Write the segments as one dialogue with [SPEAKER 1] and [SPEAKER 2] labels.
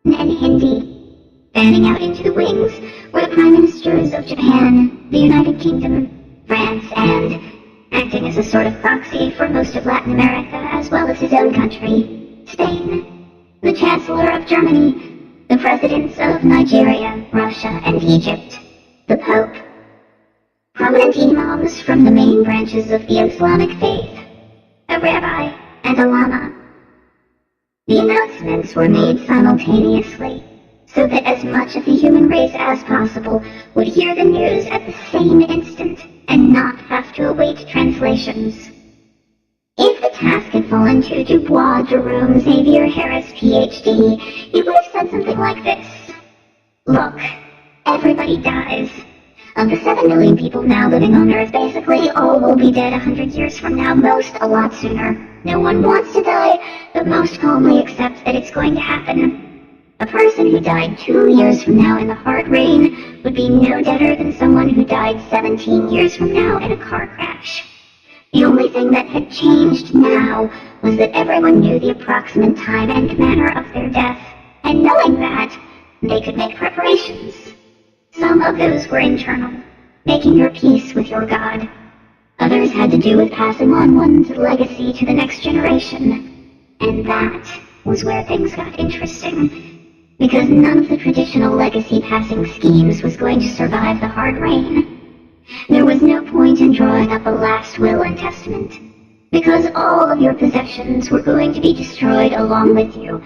[SPEAKER 1] and Hindi. Fanning out into the wings were the prime ministers of Japan, the United Kingdom, France, and, acting as a sort of proxy for most of Latin America as well as his own country, Spain, the Chancellor of Germany, the presidents of Nigeria, Russia, and Egypt, the Pope, prominent imams from the main branches of the Islamic faith, a rabbi, and a lama. The announcements were made simultaneously, so that as much of the human race as possible would hear the news at the same instant and not have to await translations. If the task had fallen to Dubois, Jerome, Xavier Harris, Ph.D., he would have said something like this: "Look, everybody dies. Of the 7 million people now living on Earth, basically all will be dead 100 years from now, most a lot sooner. No one wants to die, but most calmly accepts that it's going to happen. A person who died 2 years from now in the hard rain would be no deader than someone who died 17 years from now in a car crash. The only thing that had changed now was that everyone knew the approximate time and manner of their death, and knowing that, they could make preparations. Some of those were internal, making your peace with your God. Others had to do with passing on one's legacy to the next generation, and that was where things got interesting. Because none of the traditional legacy-passing schemes was going to survive the hard rain. There was no point in drawing up a last will and testament, because all of your possessions were going to be destroyed along with you,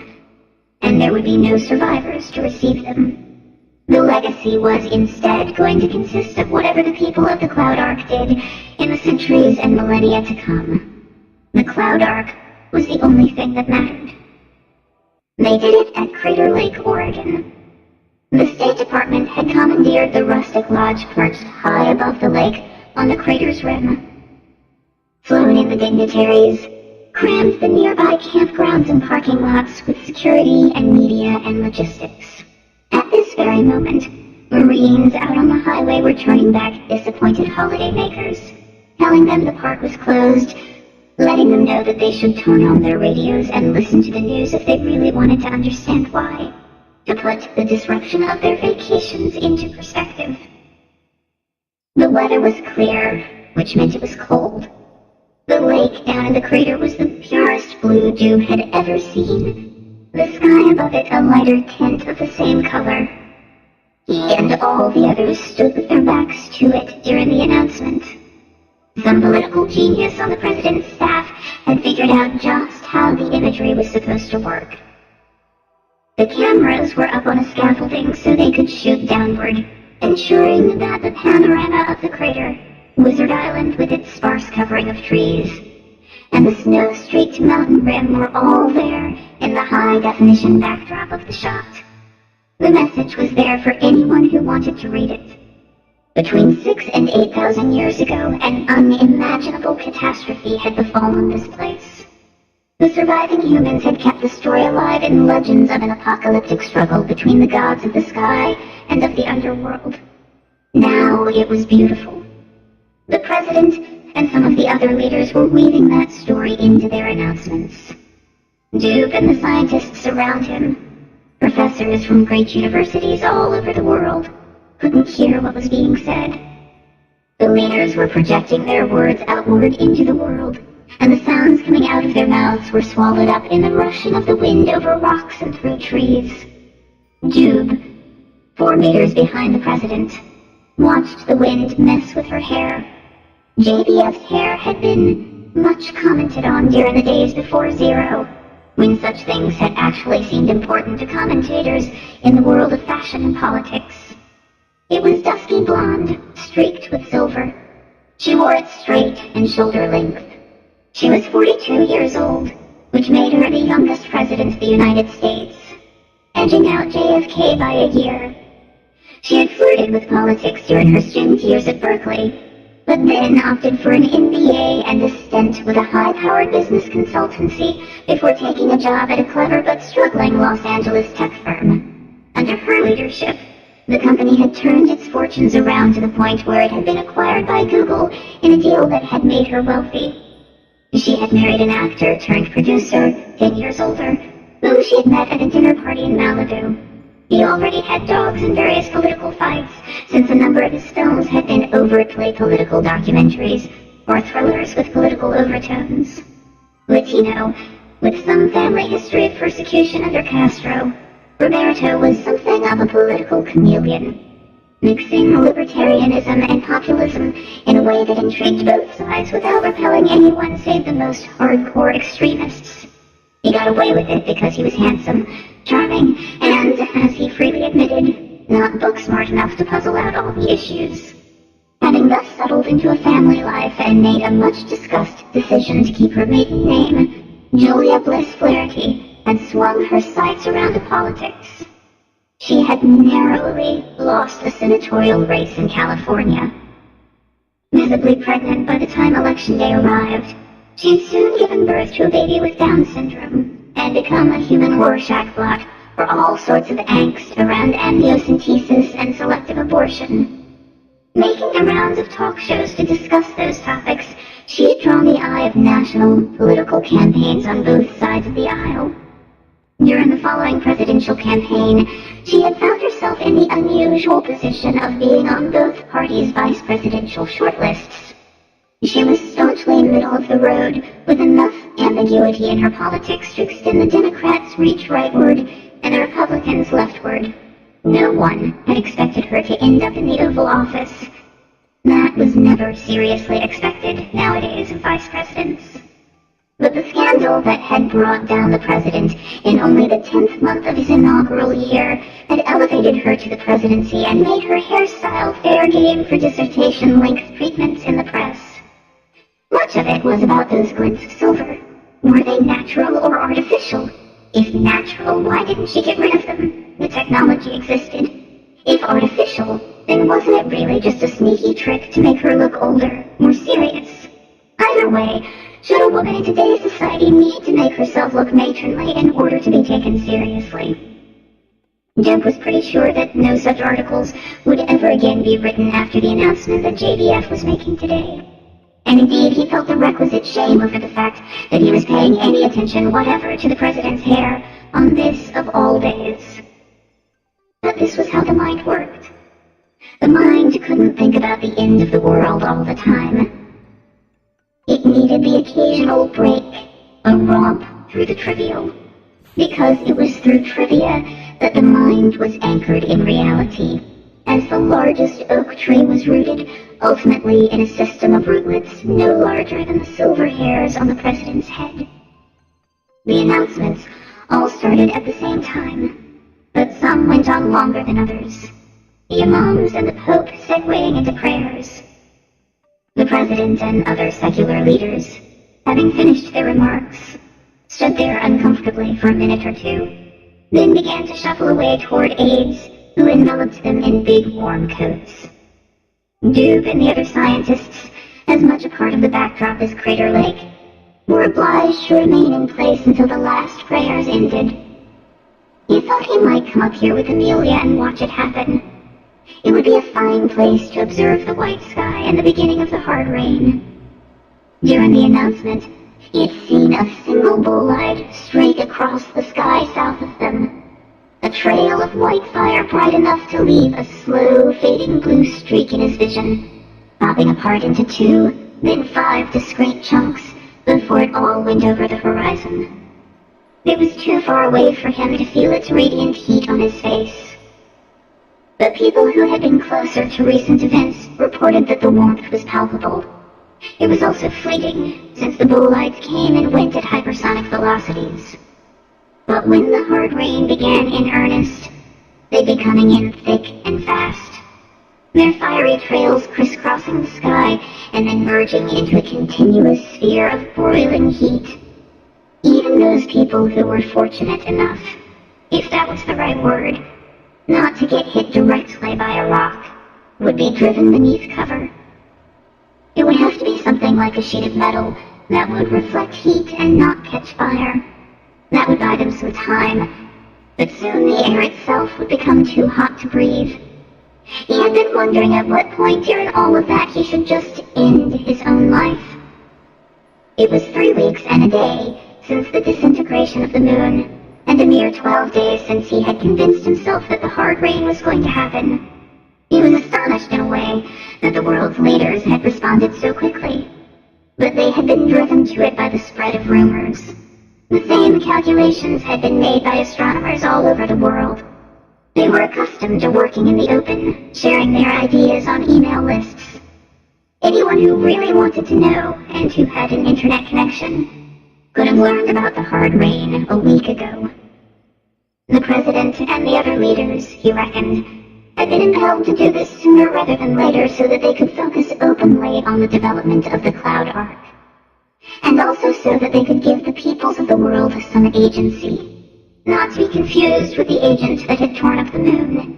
[SPEAKER 1] and there would be no survivors to receive them. The legacy was instead going to consist of whatever the people of the Cloud Ark did in the centuries and millennia to come. The Cloud Ark was the only thing that mattered. They did it at Crater Lake, Oregon. The State Department had commandeered the rustic lodge perched high above the lake on the crater's rim. Flown in the dignitaries, crammed the nearby campgrounds and parking lots with security and media and logistics. At this very moment, Marines out on the highway were turning back disappointed holidaymakers, telling them the park was closed, letting them know that they should turn on their radios and listen to the news if they really wanted to understand why, to put the disruption of their vacations into perspective. The weather was clear, which meant it was cold. The lake down in the crater was the purest blue Joe had ever seen, the sky above it a lighter tint of the same color. He and all the others stood with their backs to it during the announcement. Some political genius on the president's staff had figured out just how the imagery was supposed to work. The cameras were up on a scaffolding so they could shoot downward, ensuring that the panorama of the crater, Wizard Island with its sparse covering of trees, and the snow-streaked mountain rim were all there in the high-definition backdrop of the shot. The message was there for anyone who wanted to read it. Between 6,000 and 8,000 years ago, an unimaginable catastrophe had befallen this place. The surviving humans had kept the story alive in legends of an apocalyptic struggle between the gods of the sky and of the underworld. Now it was beautiful. The president and some of the other leaders were weaving that story into their announcements. Duke and the scientists around him, professors from great universities all over the world, couldn't hear what was being said. The leaders were projecting their words outward into the world, and the sounds coming out of their mouths were swallowed up in the rushing of the wind over rocks and through trees. Jube, 4 meters behind the president, watched the wind mess with her hair. JBF's hair had been much commented on during the days before Zero, when such things had actually seemed important to commentators in the world of fashion and politics. It was dusky blonde, streaked with silver. She wore it straight and shoulder length. She was 42 years old, which made her the youngest president of the United States, edging out JFK by a year. She had flirted with politics during her student years at Berkeley, but then opted for an MBA and a stint with a high-powered business consultancy before taking a job at a clever but struggling Los Angeles tech firm. Under her leadership, the company had turned its fortunes around to the point where it had been acquired by Google in a deal that had made her wealthy. She had married an actor turned producer, 10 years older, who she had met at a dinner party in Malibu. He already had dogs in various political fights, since a number of his films had been overtly political documentaries, or thrillers with political overtones. Latino, with some family history of persecution under Castro, Roberto was something of a political chameleon, mixing libertarianism and populism in a way that intrigued both sides without repelling anyone save the most hardcore extremists. He got away with it because he was handsome, charming, and, as he freely admitted, not book-smart enough to puzzle out all the issues. Having thus settled into a family life and made a much-discussed decision to keep her maiden name, Julia Bliss Flaherty had swung her sights around to politics. She had narrowly lost the senatorial race in California. Visibly pregnant by the time Election Day arrived, she had soon given birth to a baby with Down syndrome and become a human Rorschach blot for all sorts of angst around amniocentesis and selective abortion. Making the rounds of talk shows to discuss those topics, she had drawn the eye of national political campaigns on both sides of the aisle. During the following presidential campaign, she had found herself in the unusual position of being on both parties' vice presidential shortlists. She was staunchly middle of the road, with enough ambiguity in her politics to extend the Democrats' reach rightward and the Republicans leftward. No one had expected her to end up in the Oval Office. That was never seriously expected nowadays of vice presidents. But the scandal that had brought down the president in only the 10th month of his inaugural year had elevated her to the presidency and made her hairstyle fair game for dissertation-length treatments in the press. Much of it was about those glints of silver. Were they natural or artificial? If natural, why didn't she get rid of them? The technology existed. If artificial, then wasn't it really just a sneaky trick to make her look older, more serious? Either way, should a woman in today's society need to make herself look matronly in order to be taken seriously? Jeb was pretty sure that no such articles would ever again be written after the announcement that JBF was making today. And indeed, he felt the requisite shame over the fact that he was paying any attention whatever to the president's hair on this of all days. But this was how the mind worked. The mind couldn't think about the end of the world all the time. It needed the occasional break, a romp through the trivial, because it was through trivia that the mind was anchored in reality, as the largest oak tree was rooted ultimately in a system of rootlets no larger than the silver hairs on the president's head. The announcements all started at the same time, but some went on longer than others, the imams and the pope segueing into prayers. The president and other secular leaders, having finished their remarks, stood there uncomfortably for a minute or two, then began to shuffle away toward aides who enveloped them in big warm coats. Dube and the other scientists, as much a part of the backdrop as Crater Lake, were obliged to remain in place until the last prayers ended. He thought he might come up here with Amelia and watch it happen. It would be a fine place to observe the white sky and the beginning of the hard rain. During the announcement, he had seen a single bolide streak across the sky south of them. A trail of white fire bright enough to leave a slow, fading blue streak in his vision, popping apart into 2, then 5 discrete chunks before it all went over the horizon. It was too far away for him to feel its radiant heat on his face. But people who had been closer to recent events reported that the warmth was palpable. It was also fleeting, since the bolides came and went at hypersonic velocities. But when the hard rain began in earnest, they'd be coming in thick and fast, their fiery trails crisscrossing the sky and then merging into a continuous sphere of broiling heat. Even those people who were fortunate enough, if that was the right word, not to get hit directly by a rock, would be driven beneath cover. It would have to be something like a sheet of metal that would reflect heat and not catch fire. That would buy them some time, but soon the air itself would become too hot to breathe. He had been wondering at what point during all of that he should just end his own life. It was 3 weeks and a day since the disintegration of the moon, and a mere 12 days since he had convinced himself that the hard rain was going to happen. He was astonished in a way that the world's leaders had responded so quickly, but they had been driven to it by the spread of rumors. The same calculations had been made by astronomers all over the world. They were accustomed to working in the open, sharing their ideas on email lists. Anyone who really wanted to know, and who had an internet connection, could have learned about the hard rain a week ago. The president and the other leaders, he reckoned, had been impelled to do this sooner rather than later so that they could focus openly on the development of the Cloud Ark, and also so that they could give the peoples of the world some agency, not to be confused with the agent that had torn up the moon.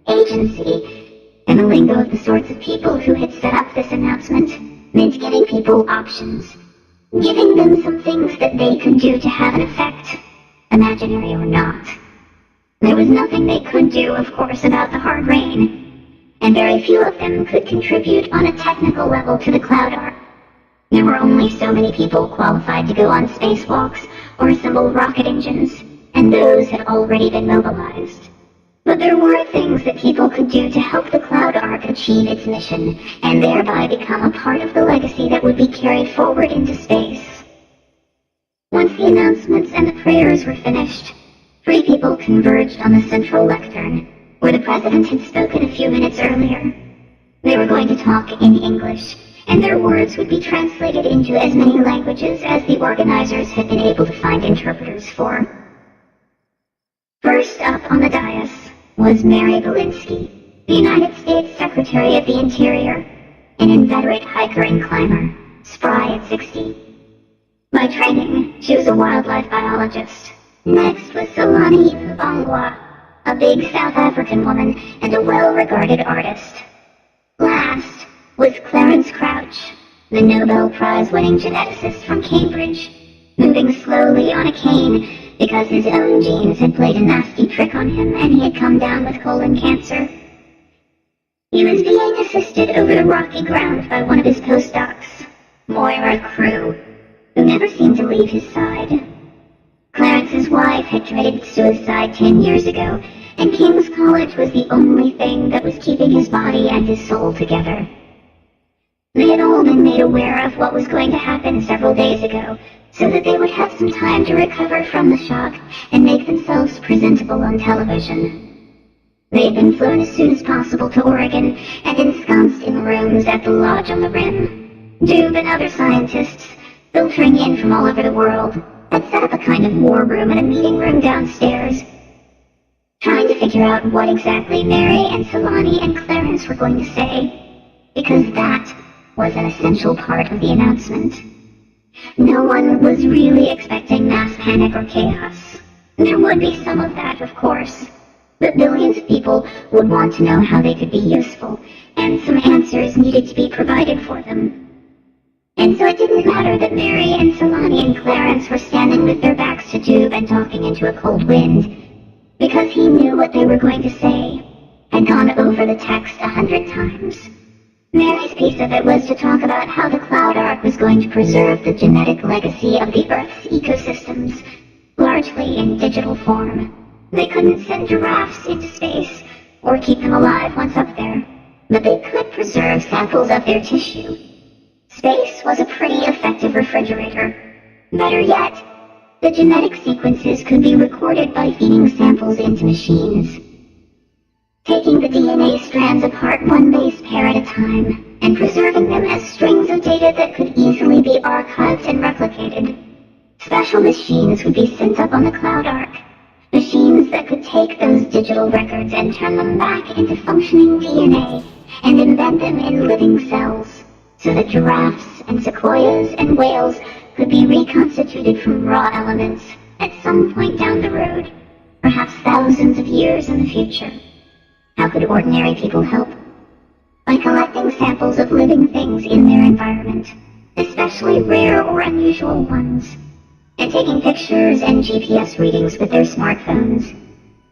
[SPEAKER 1] Agency, in the lingo of the sorts of people who had set up this announcement, meant giving people options, giving them some things that they could do to have an effect, imaginary or not. There was nothing they could do, of course, about the hard rain, and very few of them could contribute on a technical level to the Cloud Ark. There were only so many people qualified to go on spacewalks or assemble rocket engines, and those had already been mobilized. But there were things that people could do to help the Cloud Ark achieve its mission, and thereby become a part of the legacy that would be carried forward into space. Once the announcements and the prayers were finished, 3 people converged on the central lectern, where the president had spoken a few minutes earlier. They were going to talk in English, and their words would be translated into as many languages as the organizers had been able to find interpreters for. First up on the dais was Mary Belinsky, the United States Secretary of the Interior, an inveterate hiker and climber, spry at 60. By training, she was a wildlife biologist. Next was Salani Bangwa, a big South African woman and a well-regarded artist. Last was Clarence Crouch, the Nobel Prize-winning geneticist from Cambridge, moving slowly on a cane because his own genes had played a nasty trick on him and he had come down with colon cancer. He was being assisted over the rocky ground by one of his postdocs, Moira Crew, who never seemed to leave his side. Clarence's wife had committed suicide 10 years ago, and King's College was the only thing that was keeping his body and his soul together. They had all been made aware of what was going to happen several days ago, so that they would have some time to recover from the shock and make themselves presentable on television. They had been flown as soon as possible to Oregon and ensconced in rooms at the lodge on the rim. Dube and other scientists, filtering in from all over the world, had set up a kind of war room and a meeting room downstairs, trying to figure out what exactly Mary and Salani and Clarence were going to say, because that was an essential part of the announcement. No one was really expecting mass panic or chaos. There would be some of that, of course, but billions of people would want to know how they could be useful, and some answers needed to be provided for them. And so it didn't matter that Mary and Salani and Clarence were standing with their backs to Dube and talking into a cold wind, because he knew what they were going to say, had gone over the text 100 times. Mary's piece of it was to talk about how the Cloud Ark was going to preserve the genetic legacy of the Earth's ecosystems, largely in digital form. They couldn't send giraffes into space, or keep them alive once up there, but they could preserve samples of their tissue. Space was a pretty effective refrigerator. Better yet, the genetic sequences could be recorded by feeding samples into machines, taking the DNA strands apart one base pair at a time, and preserving them as strings of data that could easily be archived and replicated. Special machines would be sent up on the Cloud Ark, machines that could take those digital records and turn them back into functioning DNA, and embed them in living cells, so that giraffes and sequoias and whales could be reconstituted from raw elements at some point down the road, perhaps thousands of years in the future. How could ordinary people help? By collecting samples of living things in their environment, especially rare or unusual ones, and taking pictures and GPS readings with their smartphones,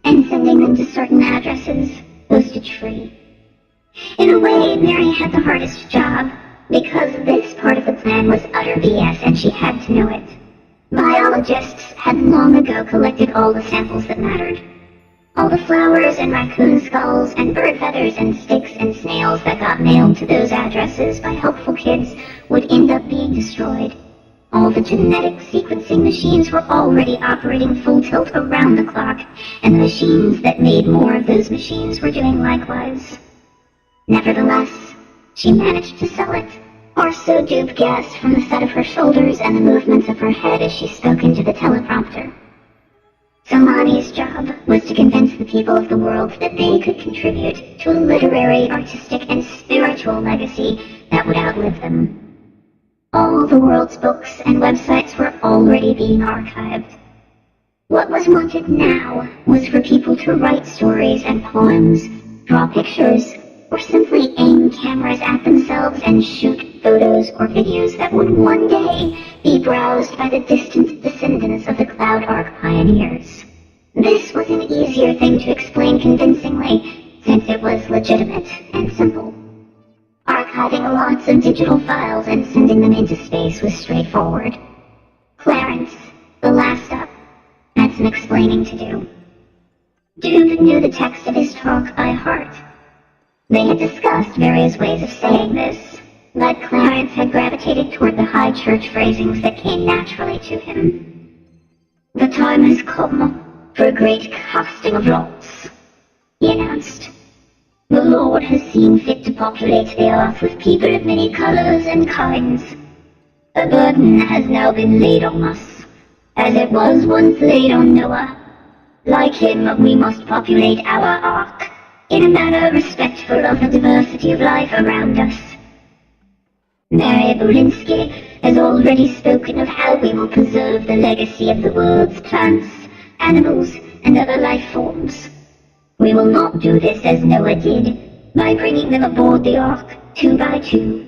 [SPEAKER 1] and sending them to certain addresses, postage free. In a way, Mary had the hardest job, because this part of the plan was utter BS and she had to know it. Biologists had long ago collected all the samples that mattered. All the flowers and raccoon skulls and bird feathers and sticks and snails that got mailed to those addresses by helpful kids would end up being destroyed. All the genetic sequencing machines were already operating full tilt around the clock, and the machines that made more of those machines were doing likewise. Nevertheless, she managed to sell it, or so Doob guessed from the set of her shoulders and the movements of her head as she spoke into the teleprompter. So Mani's job was to convince the people of the world that they could contribute to a literary, artistic, and spiritual legacy that would outlive them. All the world's books and websites were already being archived. What was wanted now was for people to write stories and poems, draw pictures, or simply aim cameras at themselves and shoot photos or videos that would one day be browsed by the distant descendants of the Cloud Ark pioneers. This was an easier thing to explain convincingly, since it was legitimate and simple. Archiving lots of digital files and sending them into space was straightforward. Clarence, the last up, had some explaining to do. Doob knew the text of his talk by heart. They had discussed various ways of saying this, but Clarence had gravitated toward the high church phrasings that came naturally to him. "The time has come for a great casting of lots," he announced. "The Lord has seen fit to populate the earth with people of many colors and kinds. A burden has now been laid on us, as it was once laid on Noah. Like him, we must populate our ark in a manner respectful of the diversity of life around us. Mary Bolinski has already spoken of how we will preserve the legacy of the world's plants, animals, and other life forms. We will not do this as Noah did, by bringing them aboard the ark, 2 by 2.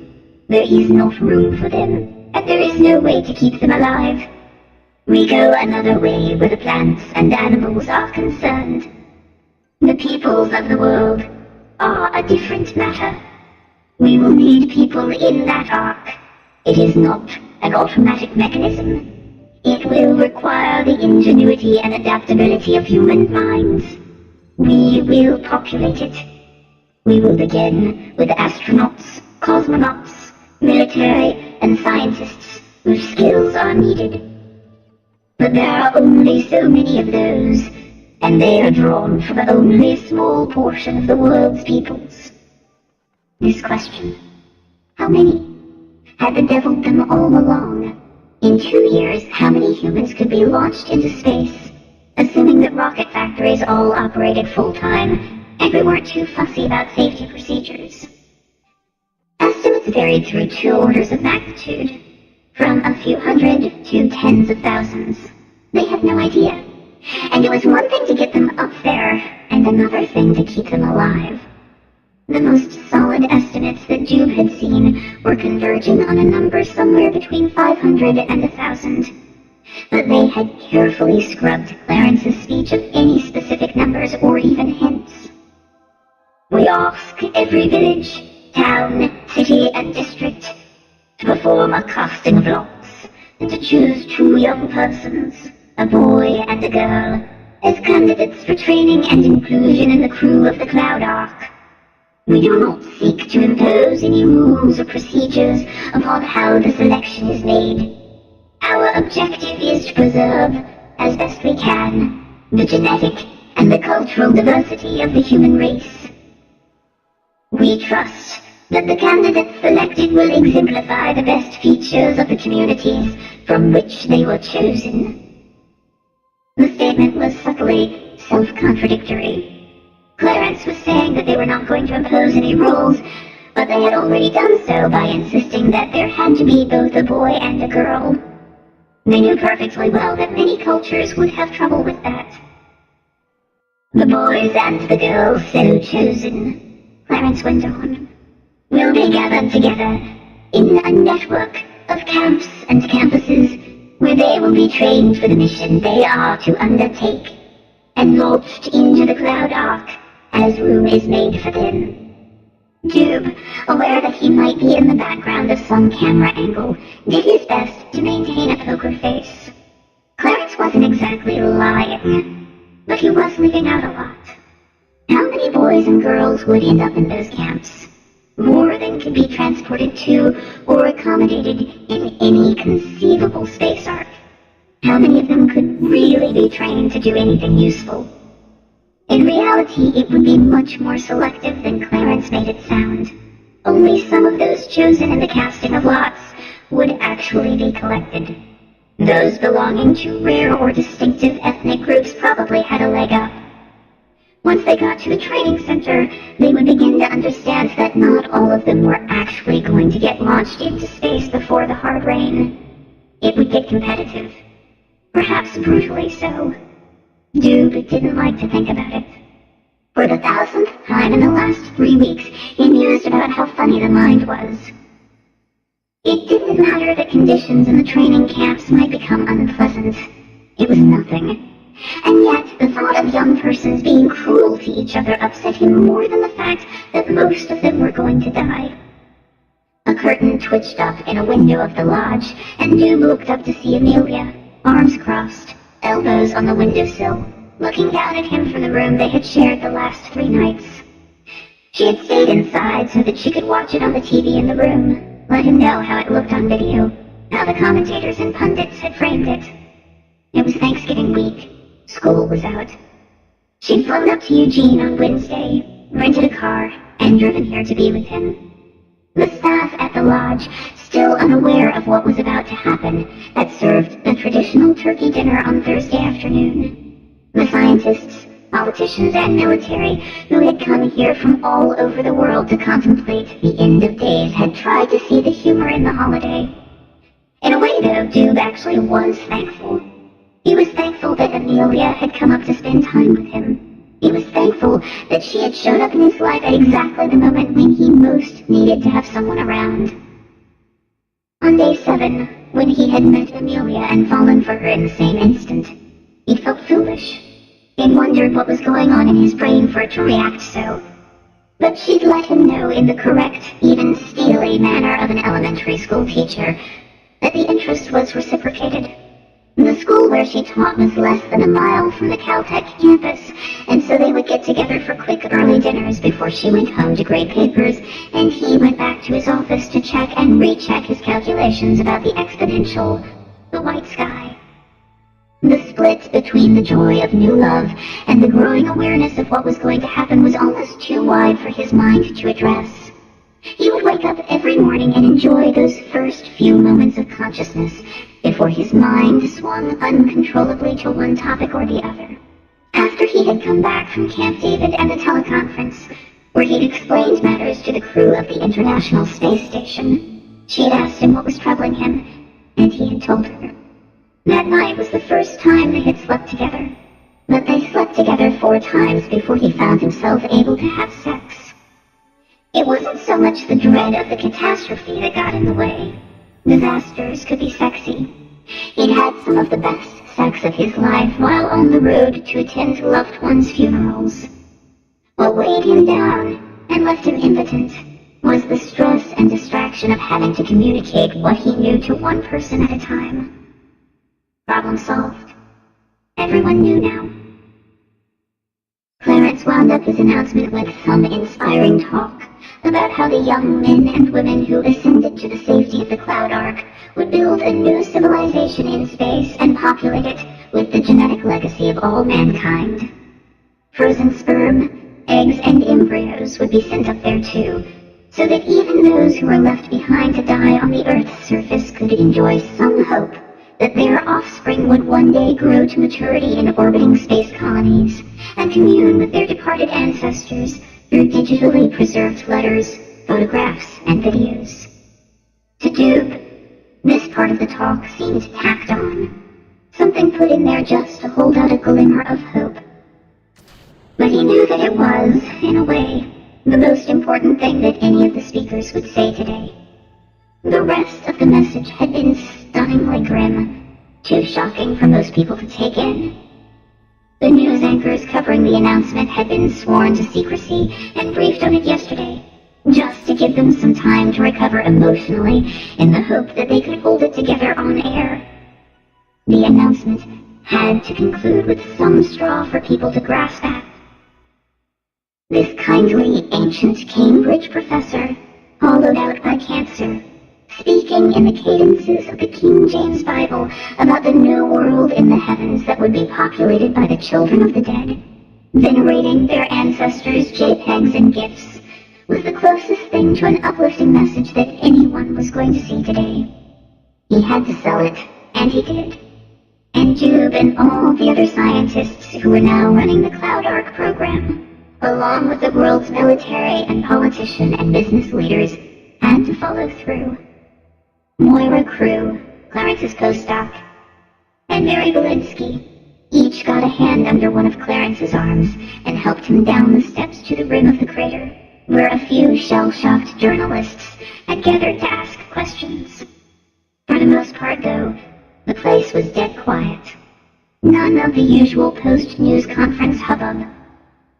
[SPEAKER 1] There is not room for them, and there is no way to keep them alive. We go another way where the plants and animals are concerned. The peoples of the world are a different matter. We will need people in that ark. It is not an automatic mechanism. It will require the ingenuity and adaptability of human minds. We will populate it. We will begin with astronauts, cosmonauts, military, and scientists whose skills are needed. But there are only so many of those, and they are drawn from only a small portion of the world's peoples. This question, how many, had bedeviled them all along. In 2 years, how many humans could be launched into space, assuming that rocket factories all operated full-time, and we weren't too fussy about safety procedures? Estimates varied through 2 orders of magnitude, from a few hundred to tens of thousands. They had no idea, and it was one thing to get them up there, and another thing to keep them alive. The most solid estimates that Doob had seen were converging on a number somewhere between 500 and 1,000. But they had carefully scrubbed Clarence's speech of any specific numbers or even hints. We ask every village, town, city, and district to perform a casting of lots and to choose 2 young persons, a boy and a girl, as candidates for training and inclusion in the crew of the Cloud Ark. We do not seek to impose any rules or procedures upon how the selection is made. Our objective is to preserve, as best we can, the genetic and the cultural diversity of the human race. We trust that the candidates selected will exemplify the best features of the communities from which they were chosen. The statement was subtly self-contradictory. Clarence was saying that they were not going to impose any rules, but they had already done so by insisting that there had to be both a boy and a girl. They knew perfectly well that many cultures would have trouble with that. The boys and the girls so chosen, Clarence went on, will be gathered together in a network of camps and campuses where they will be trained for the mission they are to undertake, and launched into the Cloud Ark as room is made for them. Doob, aware that he might be in the background of some camera angle, did his best to maintain a poker face. Clarence wasn't exactly lying, but he was leaving out a lot. How many boys and girls would end up in those camps? More than could be transported to or accommodated in any conceivable space arc. How many of them could really be trained to do anything useful? In reality, it would be much more selective than Clarence made it sound. Only some of those chosen in the casting of lots would actually be collected. Those belonging to rare or distinctive ethnic groups probably had a leg up. Once they got to the training center, they would begin to understand that not all of them were actually going to get launched into space before the hard rain. It would get competitive. Perhaps brutally so. Doob didn't like to think about it. For the 1000th time in the last 3 weeks, he mused about how funny the mind was. It didn't matter that conditions in the training camps might become unpleasant. It was nothing. And yet, the thought of young persons being cruel to each other upset him more than the fact that most of them were going to die. A curtain twitched up in a window of the lodge, and Doob looked up to see Amelia, arms crossed, elbows on the windowsill, looking down at him from the room they had shared the last 3 nights. She had stayed inside so that she could watch it on the TV in the room, let him know how it looked on video, how the commentators and pundits had framed it. It was Thanksgiving week. School was out. She'd flown up to Eugene on Wednesday, rented a car, and driven here to be with him. The staff at the lodge, still unaware of what was about to happen, had served the traditional turkey dinner on Thursday afternoon. The scientists, politicians, and military who had come here from all over the world to contemplate the end of days had tried to see the humor in the holiday. In a way, though, Doob actually was thankful. He was thankful that Amelia had come up to spend time with him. He was thankful that she had showed up in his life at exactly the moment when he most needed to have someone around. On day 7, when he had met Amelia and fallen for her in the same instant, he felt foolish. He wondered what was going on in his brain for it to react so. But she'd let him know in the correct, even steely manner of an elementary school teacher that the interest was reciprocated. The school where she taught was less than a mile from the Caltech campus, and so they would get together for quick early dinners before she went home to grade papers, and he went back to his office to check and recheck his calculations about the exponential, the white sky. The split between the joy of new love and the growing awareness of what was going to happen was almost too wide for his mind to address. He would wake up every morning and enjoy those first few moments of consciousness before his mind swung uncontrollably to one topic or the other. After he had come back from Camp David and the teleconference, where he'd explained matters to the crew of the International Space Station, she had asked him what was troubling him, and he had told her. That night was the first time they had slept together, but they slept together 4 times before he found himself able to have sex. It wasn't so much the dread of the catastrophe that got in the way. Disasters could be sexy. He'd had some of the best sex of his life while on the road to attend loved ones' funerals. What weighed him down and left him impotent was the stress and distraction of having to communicate what he knew to one person at a time. Problem solved. Everyone knew now. Clarence wound up his announcement with some inspiring talk about how the young men and women who ascended to the safety of the Cloud Ark would build a new civilization in space and populate it with the genetic legacy of all mankind. Frozen sperm, eggs, and embryos would be sent up there too, so that even those who were left behind to die on the Earth's surface could enjoy some hope that their offspring would one day grow to maturity in orbiting space colonies and commune with their departed ancestors through digitally preserved letters, photographs, and videos. To Doob, this part of the talk seemed tacked on, something put in there just to hold out a glimmer of hope. But he knew that it was, in a way, the most important thing that any of the speakers would say today. The rest of the message had been stunningly grim, too shocking for most people to take in. The news anchors covering the announcement had been sworn to secrecy and briefed on it yesterday, just to give them some time to recover emotionally in the hope that they could hold it together on air. The announcement had to conclude with some straw for people to grasp at. This kindly, ancient Cambridge professor, hollowed out by cancer, speaking in the cadences of the King James Bible about the new world in the heavens that would be populated by the children of the dead, venerating their ancestors' JPEGs and GIFs, was the closest thing to an uplifting message that anyone was going to see today. He had to sell it, and he did. And Jube and all the other scientists who were now running the Cloud Ark program, along with the world's military and politician and business leaders, had to follow through. Moira Crew, Clarence's postdoc, and Mary Belinsky each got a hand under one of Clarence's arms and helped him down the steps to the rim of the crater, where a few shell-shocked journalists had gathered to ask questions. For the most part, though, the place was dead quiet. None of the usual post-news conference hubbub.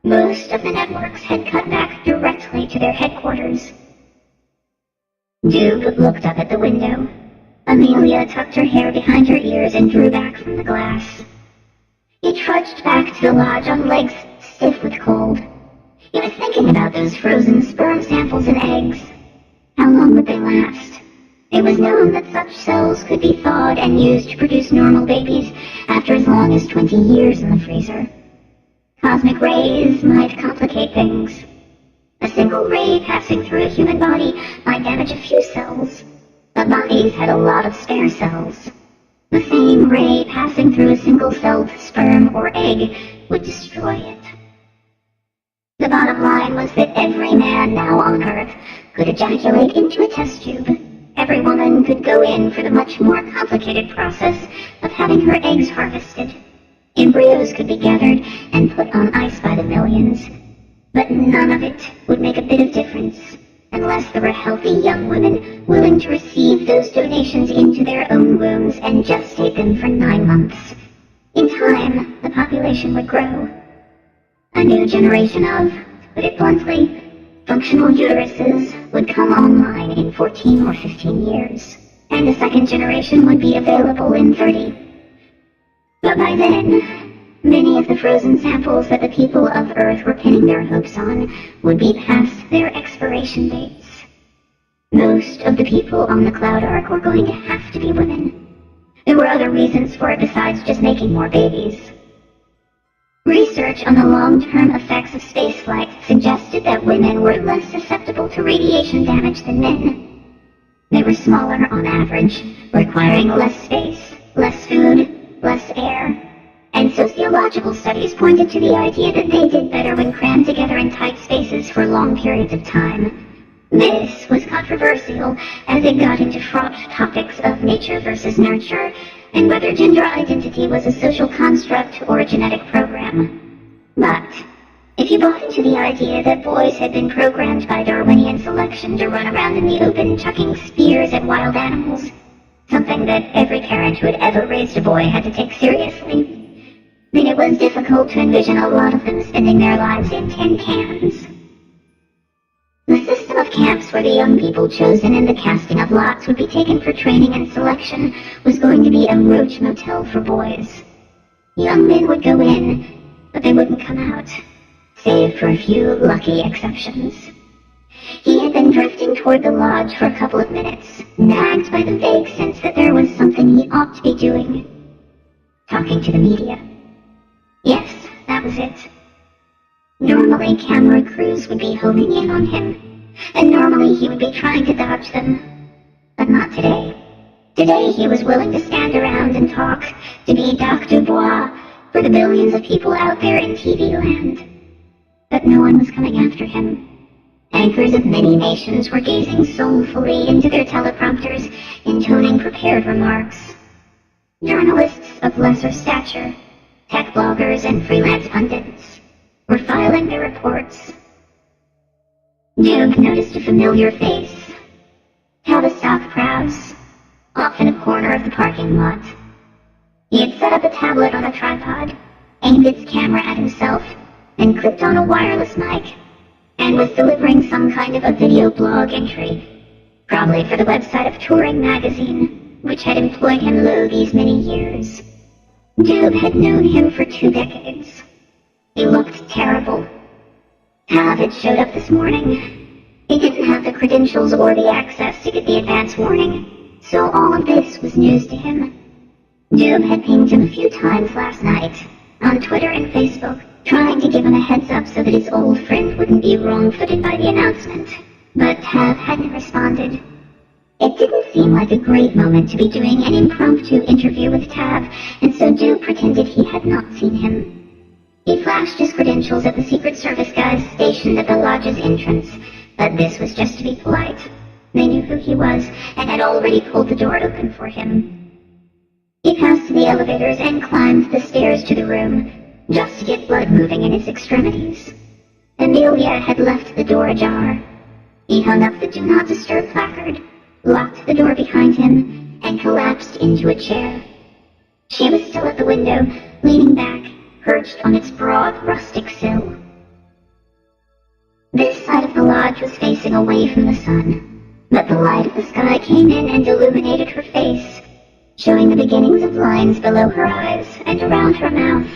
[SPEAKER 1] Most of the networks had cut back directly to their headquarters. Jube looked up at the window. Amelia tucked her hair behind her ears and drew back from the glass. He trudged back to the lodge on legs stiff with cold. He was thinking about those frozen sperm samples and eggs. How long would they last? It was known that such cells could be thawed and used to produce normal babies after as long as 20 years in the freezer. Cosmic rays might complicate things. A single ray passing through a human body might damage a few cells, but bodies had a lot of spare cells. The same ray passing through a single-celled sperm or egg would destroy it. The bottom line was that every man now on Earth could ejaculate into a test tube. Every woman could go in for the much more complicated process of having her eggs harvested. Embryos could be gathered and put on ice by the millions. But none of it would make a bit of difference unless there were healthy young women willing to receive those donations into their own wombs and gestate them for 9 months. In time, the population would grow. A new generation of, to put it bluntly, functional uteruses would come online in 14 or 15 years, and a second generation would be available in 30. But by then, many of the frozen samples that the people of Earth were pinning their hopes on would be past their expiration dates. Most of the people on the Cloud Ark were going to have to be women. There were other reasons for it besides just making more babies. Research on the long-term effects of spaceflight suggested that women were less susceptible to radiation damage than men. They were smaller on average, requiring less space, less food, less air, and sociological studies pointed to the idea that they did better when crammed together in tight spaces for long periods of time. This was controversial as it got into fraught topics of nature versus nurture, and whether gender identity was a social construct or a genetic program. But if you bought into the idea that boys had been programmed by Darwinian selection to run around in the open chucking spears at wild animals, something that every parent who had ever raised a boy had to take seriously, then it was difficult to envision a lot of them spending their lives in tin cans. The system of camps where the young people chosen in the casting of lots would be taken for training and selection was going to be a roach motel for boys. Young men would go in, but they wouldn't come out, save for a few lucky exceptions. He had been drifting toward the lodge for a couple of minutes, nagged by the vague sense that there was something he ought to be doing. Talking to the media. Yes, that was it. Normally, camera crews would be homing in on him, and normally he would be trying to dodge them. But not today. Today he was willing to stand around and talk, to be Dr. Bois for the billions of people out there in TV land. But no one was coming after him. Anchors of many nations were gazing soulfully into their teleprompters, intoning prepared remarks. Journalists of lesser stature, tech bloggers and freelance pundits, were filing their reports. Jube noticed a familiar face. Tavistock Prowse, off in a corner of the parking lot. He had set up a tablet on a tripod, aimed its camera at himself, and clicked on a wireless mic, and was delivering some kind of a video blog entry, probably for the website of Touring Magazine, which had employed him lo these many years. Job had known him for 2 decades. He looked terrible. Tav had showed up this morning. He didn't have the credentials or the access to get the advance warning, so all of this was news to him. Job had pinged him a few times last night, on Twitter and Facebook, trying to give him a heads up so that his old friend wouldn't be wrong-footed by the announcement, but Tav hadn't responded. It didn't seem like a great moment to be doing an impromptu interview with Tav, and so Job pretended he had not seen him. He flashed his credentials at the Secret Service guys stationed at the lodge's entrance, but this was just to be polite. They knew who he was, and had already pulled the door open for him. He passed to the elevators and climbed the stairs to the room, just to get blood moving in his extremities. Amelia had left the door ajar. He hung up the Do Not Disturb placard, locked the door behind him, and collapsed into a chair. She was still at the window, leaning back, perched on its broad, rustic sill. This side of the lodge was facing away from the sun, but the light of the sky came in and illuminated her face, showing the beginnings of lines below her eyes and around her mouth.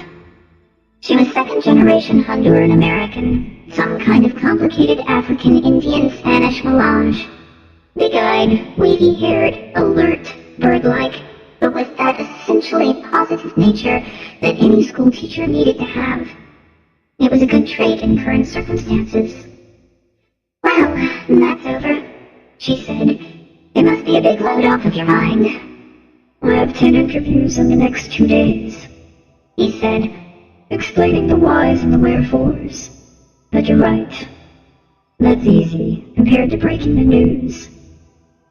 [SPEAKER 1] She was second-generation Honduran American, some kind of complicated African Indian Spanish melange. Big-eyed, wavy-haired, alert, bird-like, but with that essentially positive nature that any school teacher needed to have. It was a good trait in current circumstances. "Well, that's over," she said. "It must be a big load off of your mind." "I have 10 interviews in the next 2 days," he said, explaining the whys and the wherefores. "But you're right. That's easy compared to breaking the news."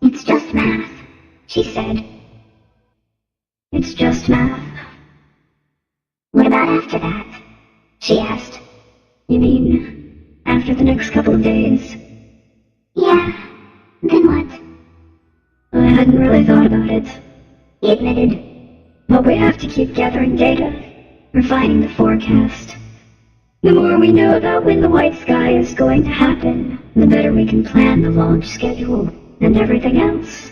[SPEAKER 1] "It's just math," she said. "It's just math." "What about after that?" she asked. "You mean, after the next couple of days?" "Yeah. Then what?" "I hadn't really thought about it," he admitted. "But we have to keep gathering data, refining the forecast. The more we know about when the white sky is going to happen, the better we can plan the launch schedule and everything else."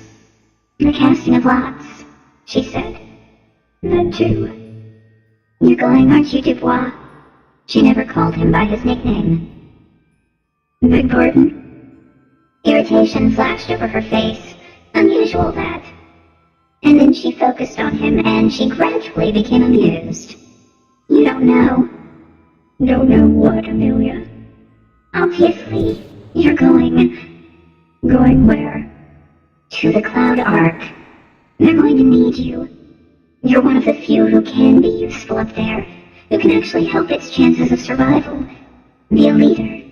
[SPEAKER 1] "The casting of lots," she said. "That too." "You're going, aren't you, Dubois?" She never called him by his nickname. "Beg pardon?" Irritation flashed over her face. Unusual, that. And then she focused on him, and she gradually became amused. "You don't know." "Don't know what, Amelia?" "Obviously, you're going." "Going where?" "To the Cloud Ark. They're going to need you. You're one of the few who can be useful up there, who can actually help its chances of survival. Be a leader."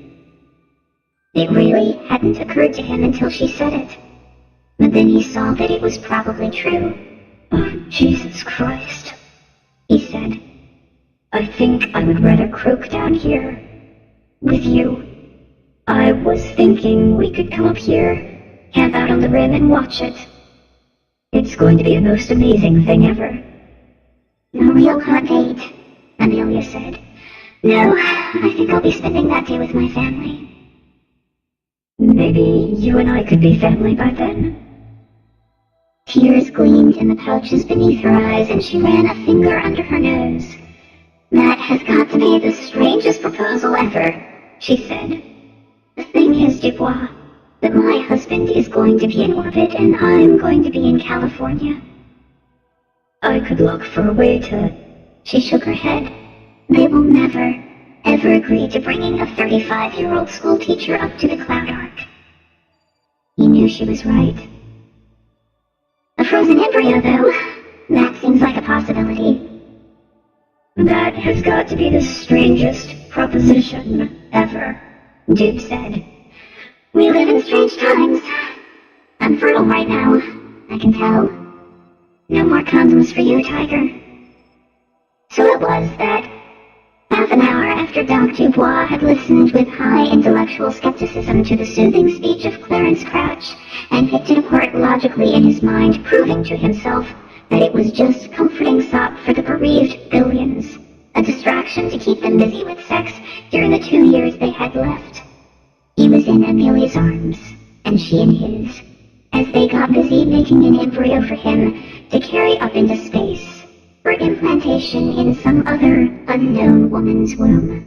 [SPEAKER 1] It really hadn't occurred to him until she said it. But then he saw that it was probably true. "Oh, Jesus Christ," he said. "I think I would rather croak down here. With you. I was thinking we could come up here, camp out on the rim and watch it. It's going to be the most amazing thing ever." "A real hot date," Amelia said. "No, I think I'll be spending that day with my family." "Maybe you and I could be family by then." Tears gleamed in the pouches beneath her eyes, and she ran a finger under her nose. "That has got to be the strangest proposal ever," she said. "The thing is, Dubois, that my husband is going to be in orbit and I'm going to be in California." "I could look for a way to..." She shook her head. "They will never, ever agree to bringing a 35-year-old school teacher up to the Cloud Ark." He knew she was right. "A frozen embryo, though, that seems like a possibility." "That has got to be the strangest proposition ever," Duke said. "We live in strange times. I'm fertile right now, I can tell. No more condoms for you, Tiger." So it was that, half an hour after Doc Dubois had listened with high intellectual skepticism to the soothing speech of Clarence Crouch, and picked it apart logically in his mind, proving to himself that it was just comforting sop for the bereaved billions, a distraction to keep them busy with sex during the 2 years they had left. He was in Amelia's arms, and she in his, as they got busy making an embryo for him to carry up into space, for implantation in some other unknown woman's womb.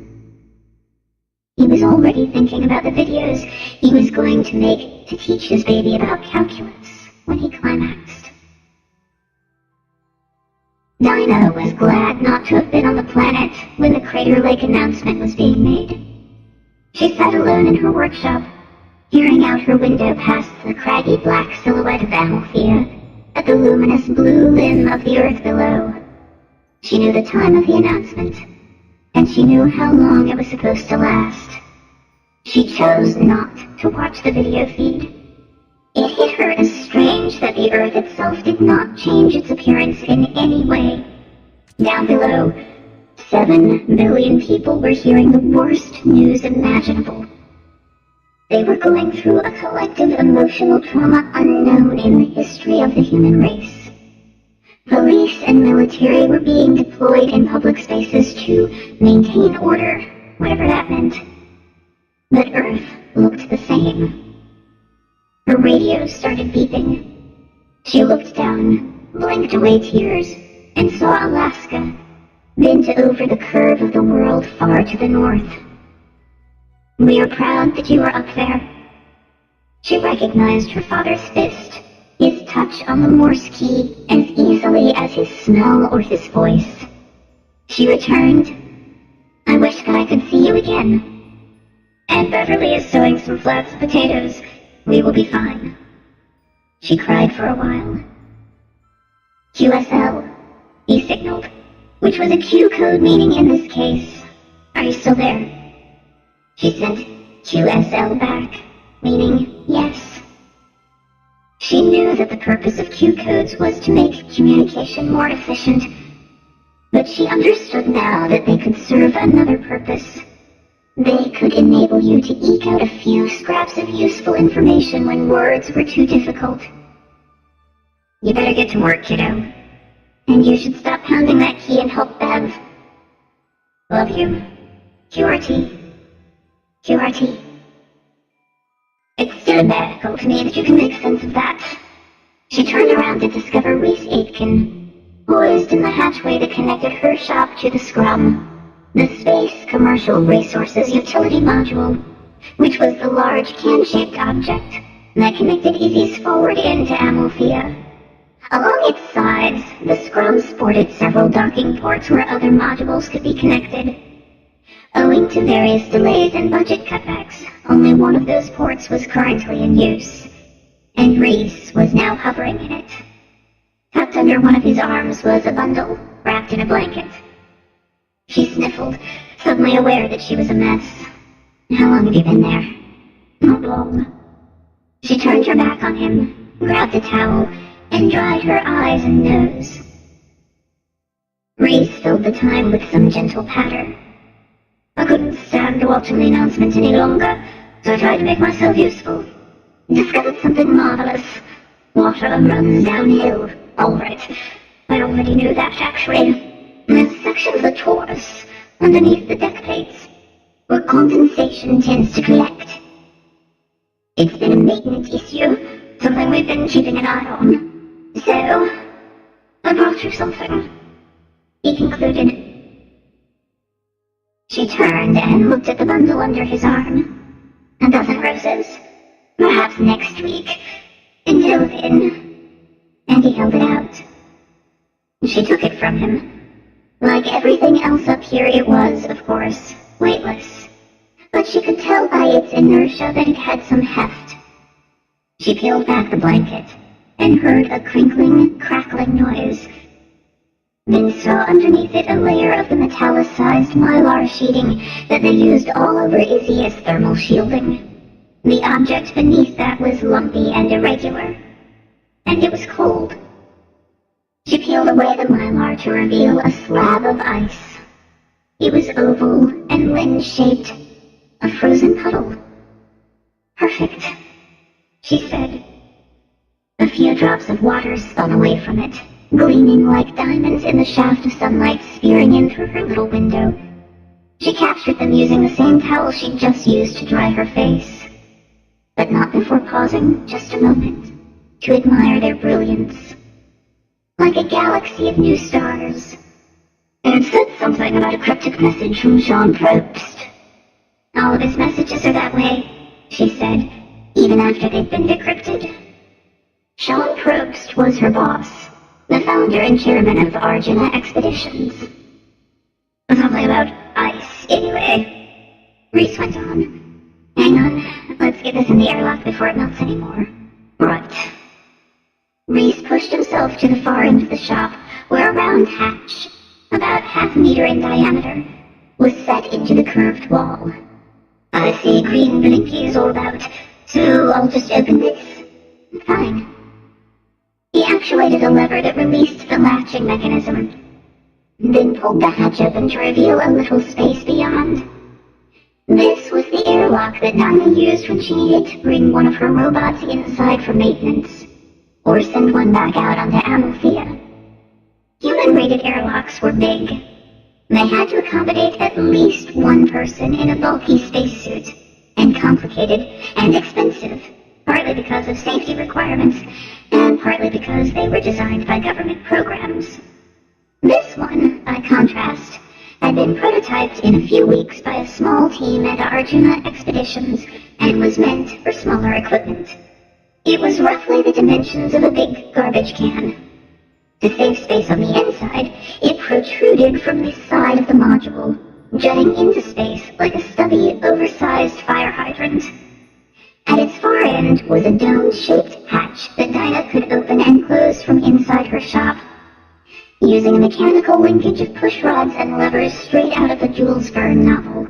[SPEAKER 1] He was already thinking about the videos he was going to make to teach his baby about calculus when he climaxed. Dinah was glad not to have been on the planet when the Crater Lake announcement was being made. She sat alone in her workshop, peering out her window past the craggy black silhouette of Amalthea at the luminous blue limb of the earth below. She knew the time of the announcement, and she knew how long it was supposed to last. She chose not to watch the video feed. It hit her as strange that the earth itself did not change its appearance in any way. Down below, 7 billion people were hearing the worst news imaginable. They were going through a collective emotional trauma unknown in the history of the human race. Police and military were being deployed in public spaces to maintain order, whatever that meant. But Earth looked the same. Her radio started beeping. She looked down, blinked away tears, and saw Alaska, bent over the curve of the world far to the north. "We are proud that you are up there." She recognized her father's fist, his touch on the Morse key as easily as his smell or his voice. She returned, "I wish that I could see you again. And Beverly is sowing some flats of potatoes. We will be fine." She cried for a while. "QSL," he signaled, which was a Q code meaning in this case, "Are you still there?" She sent QSL back, meaning yes. She knew that the purpose of Q codes was to make communication more efficient, but she understood now that they could serve another purpose. They could enable you to eke out a few scraps of useful information when words were too difficult. "You better get to work, kiddo. And you should stop pounding that key and help Bev. Love you. QRT. QRT." "It's still magical to me that you can make sense of that." She turned around to discover Reese Aitken, poised in the hatchway that connected her shop to the Scrum, the Space Commercial Resources Utility Module, which was the large can-shaped object that connected Izzy's forward end to Amalthea. Along its sides, the Scrum sported several docking ports where other modules could be connected. Owing to various delays and budget cutbacks, only one of those ports was currently in use, and Reese was now hovering in it. Tucked under one of his arms was a bundle, wrapped in a blanket. She sniffled, suddenly aware that she was a mess. "How long have you been there?" "Not long." She turned her back on him, grabbed a towel, and dried her eyes and nose. Reese filled the time with some gentle patter. "I couldn't stand watching the announcement any longer, so I tried to make myself useful. Discovered something marvelous. Water runs downhill. All right. I already knew that, actually. There's a section of the torus, underneath the deck plates, where condensation tends to collect. It's been a maintenance issue, something we've been keeping an eye on. So, I brought you something," he concluded. She turned and looked at the bundle under his arm. "A dozen roses. Perhaps next week. Until then." And he held it out. She took it from him. Like everything else up here, it was, of course, weightless. But she could tell by its inertia that it had some heft. She peeled back the blanket and heard a crinkling, crackling noise. Then saw underneath it a layer of the metallicized mylar sheeting that they used all over Izzy as thermal shielding. The object beneath that was lumpy and irregular, and it was cold. She peeled away the mylar to reveal a slab of ice. It was oval and lens-shaped, a frozen puddle. "Perfect," she said. A few drops of water spun away from it, gleaming like diamonds in the shaft of sunlight spearing in through her little window. She captured them using the same towel she'd just used to dry her face, but not before pausing just a moment to admire their brilliance. like a galaxy of new stars. It said something about a cryptic message from Jean Probst. All of his messages are that way, she said, even after they've been decrypted. Jean Probst was her boss, the founder and chairman of Arjuna expeditions. Something about ice, anyway. Reese went on. Hang on, let's get this in the airlock before it melts anymore. Right. Reese pushed himself to the far end of the shop, where a round hatch, about half a meter in diameter, was set into the curved wall. I see green blinkies all about, so I'll just open this. Fine. He actuated a lever that released the latching mechanism, then pulled the hatch open to reveal a little space beyond. This was the airlock that Dinah used when she needed to bring one of her robots inside for maintenance, or send one back out onto Amalthea. Human-rated airlocks were big. They had to accommodate at least one person in a bulky spacesuit, and complicated and expensive, partly because of safety requirements, and partly because they were designed by government programs. This one, by contrast, had been prototyped in a few weeks by a small team at Arjuna expeditions, and was meant for smaller equipment. It was roughly the dimensions of a big garbage can. To save space on the inside, it protruded from the side of the module, jutting into space like a stubby, oversized fire hydrant. At its far end was a dome-shaped hatch that Dinah could open and close from inside her shop, using a mechanical linkage of push rods and levers straight out of the Jules Verne novel.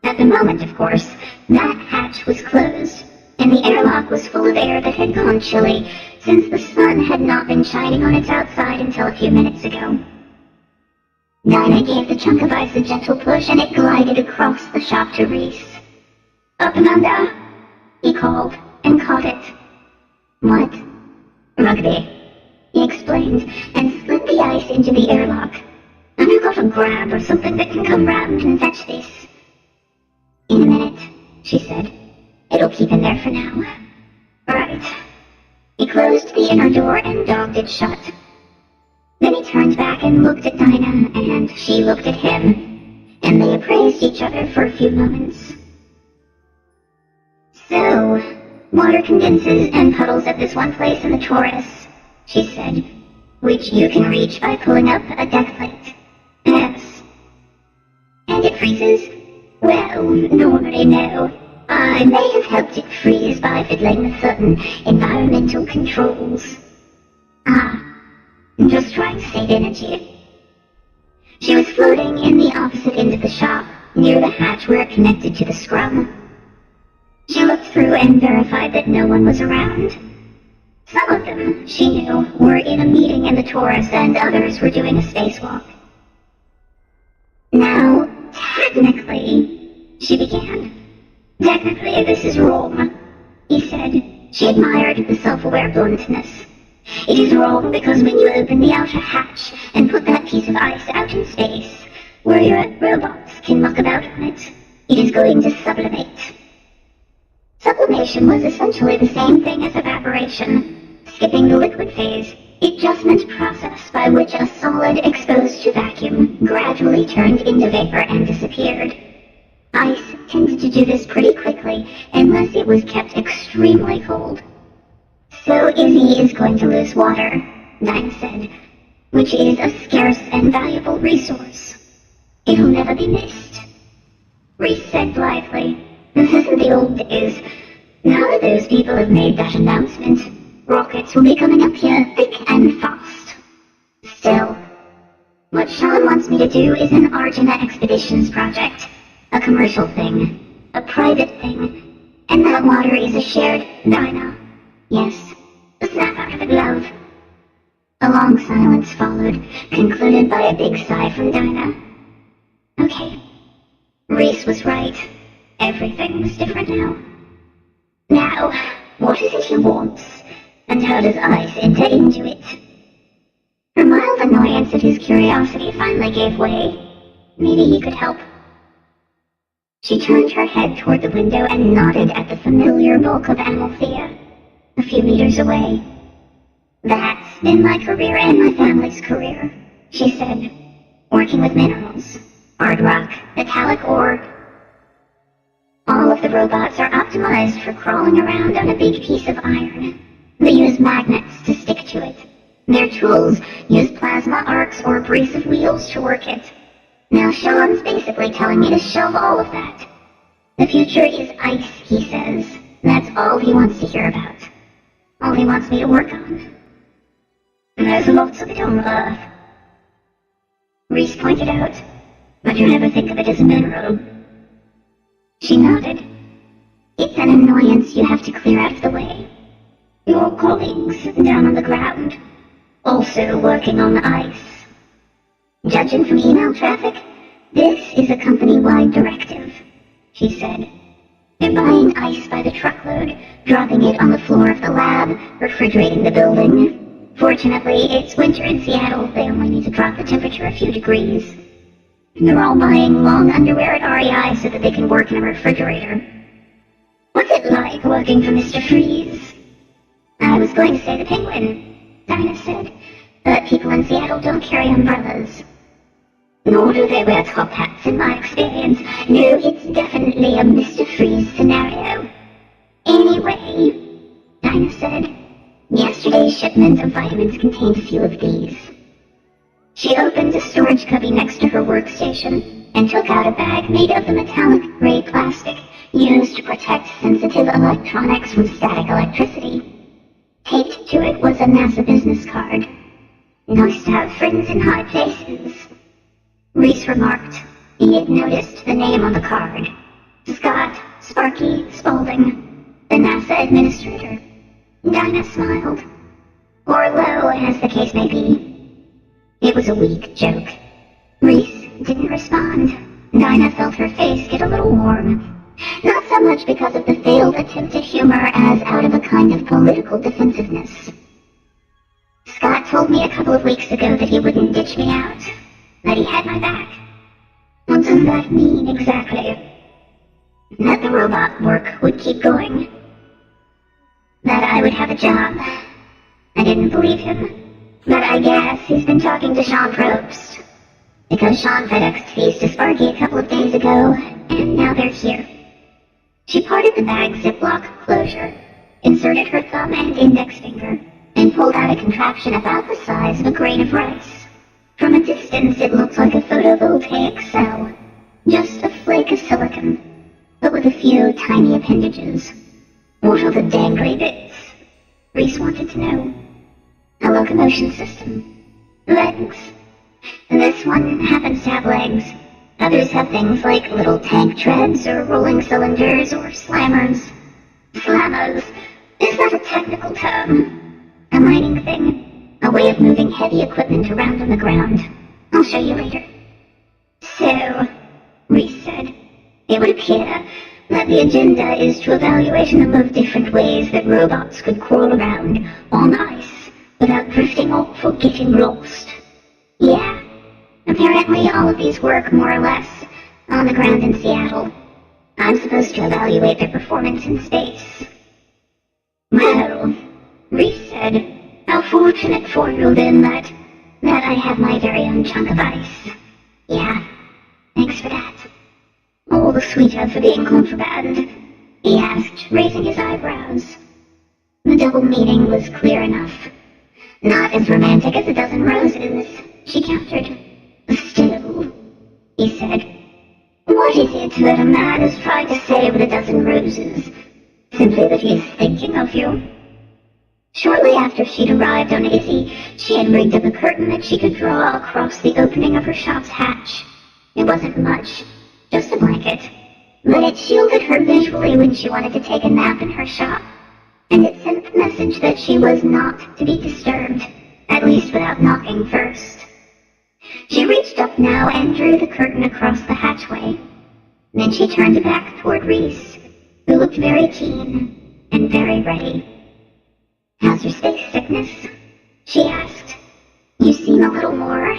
[SPEAKER 1] At the moment, of course, that hatch was closed, and the airlock was full of air that had gone chilly, since the sun had not been shining on its outside until a few minutes ago. Dinah gave the chunk of ice a gentle push, and it glided across the shop to Reese. Up and under, he called, and caught it. What? Rugby, he explained, and slid the ice into the airlock. I've got a grab or something that can come round and fetch this. In a minute, she said. It'll keep in there for now. Right. He closed the inner door and dogged it shut. Then he turned back and looked at Dinah, and she looked at him, and they appraised each other for a few moments. So, water condenses and puddles at this one place in the torus, she said, which you can reach by pulling up a deck plate. Yes. And it freezes? Well, normally no. I may have helped it freeze by fiddling with certain environmental controls. Just trying to save energy. She was floating in the opposite end of the shop, near the hatch where it connected to the scrum. She looked through and verified that no one was around. Some of them, she knew, were in a meeting in the torus, and others were doing a spacewalk. Now, technically, she began. Technically, this is wrong, he said. She admired the self-aware bluntness. It is wrong because when you open the outer hatch and put that piece of ice out in space, where your robots can muck about on it, it is going to sublimate. Sublimation was essentially the same thing as evaporation, skipping the liquid phase. It just meant a process by which a solid exposed to vacuum gradually turned into vapor and disappeared. Ice tended to do this pretty quickly, unless it was kept extremely cold. So Izzy is going to lose water, Dinah said, which is a scarce and valuable resource. It'll never be missed. Reese said blithely, "This isn't the old days. Now that those people have made that announcement, rockets will be coming up here thick and fast. Still, what Sean wants me to do is an Arjuna Expeditions project. A commercial thing. A private thing. And that water is a shared Dinah. Yes, a snap out of a glove." A long silence followed, concluded by a big sigh from Dinah. Okay. Reese was right. Everything was different now. Now, what is it he wants? And how does ice enter into it? Her mild annoyance at his curiosity finally gave way. Maybe he could help. She turned her head toward the window and nodded at the familiar bulk of Amalthea, a few meters away. That been my career and my family's career, she said. Working with minerals, hard rock, metallic ore. All of the robots are optimized for crawling around on a big piece of iron. They use magnets to stick to it. Their tools use plasma arcs or abrasive wheels to work it. Now Sean's basically telling me to shelve all of that. The future is ice, he says. That's all he wants to hear about. All he wants me to work on. And there's lots of it on Earth, Reese pointed out, but you never think of it as a mineral. She nodded. It's an annoyance you have to clear out of the way. Your colleagues down on the ground, also working on the ice. Judging from email traffic, this is a company-wide directive, she said. They're buying ice by the truckload, dropping it on the floor of the lab, refrigerating the building. Fortunately, it's winter in Seattle. They only need to drop the temperature a few degrees. They're all buying long underwear at REI so that they can work in a refrigerator. What's it like working for Mr. Freeze? I was going to say the Penguin, Dinah said, but people in Seattle don't carry umbrellas. Nor do they wear top hats in my experience. No, it's definitely a Mr. Freeze scenario. Anyway, Dinah said, yesterday's shipment of vitamins contained a few of these. She opened a storage cubby next to her workstation and took out a bag made of the metallic gray plastic used to protect sensitive electronics from static electricity. Taped to it was a NASA business card. Nice to have friends in high places, Reese remarked. He had noticed the name on the card. Scott Sparky Spaulding, the NASA administrator. Dinah smiled. Or low, as the case may be. It was a weak joke. Reese didn't respond. Dinah felt her face get a little warm. Not so much because of the failed attempt at humor as out of a kind of political defensiveness. Scott told me a couple of weeks ago that he wouldn't ditch me out. That he had my back. What does that mean exactly? That the robot work would keep going. That I would have a job. I didn't believe him. But I guess he's been talking to Sean Probst. Because Sean FedExed these to Sparky a couple of days ago, and now they're here. She parted the bag's Ziploc closure, inserted her thumb and index finger, and pulled out a contraption about the size of a grain of rice. From a distance, it looked like a photovoltaic cell. Just a flake of silicon, but with a few tiny appendages. What are the dangly bits? Reese wanted to know. A locomotion system. Legs. This one happens to have legs. Others have things like little tank treads or rolling cylinders or slammers. Slammers. Is that a technical term? A mining thing. A way of moving heavy equipment around on the ground. I'll show you later. So, Reese said, it would appear that the agenda is to evaluate a number of different ways that robots could crawl around on ice without drifting off or getting lost. Yeah, apparently all of these work more or less on the ground in Seattle. I'm supposed to evaluate their performance in space. Well, Reese said, how fortunate for you then that I have my very own chunk of ice. Yeah, thanks for that. All the sweeter for being contraband, he asked, raising his eyebrows. The double meaning was clear enough. Not as romantic as a dozen roses, she countered. Still, he said, what is it that a man is trying to say with a dozen roses? Simply that he's thinking of you. Shortly after she'd arrived on Izzy, she had rigged up a curtain that she could draw across the opening of her shop's hatch. It wasn't much, just a blanket, but it shielded her visually when she wanted to take a nap in her shop, and it sent the message that she was not to be disturbed, at least without knocking first. She reached up now and drew the curtain across the hatchway. Then she turned back toward Reese, who looked very keen and very ready. How's your space sickness? She asked. You seem a little more,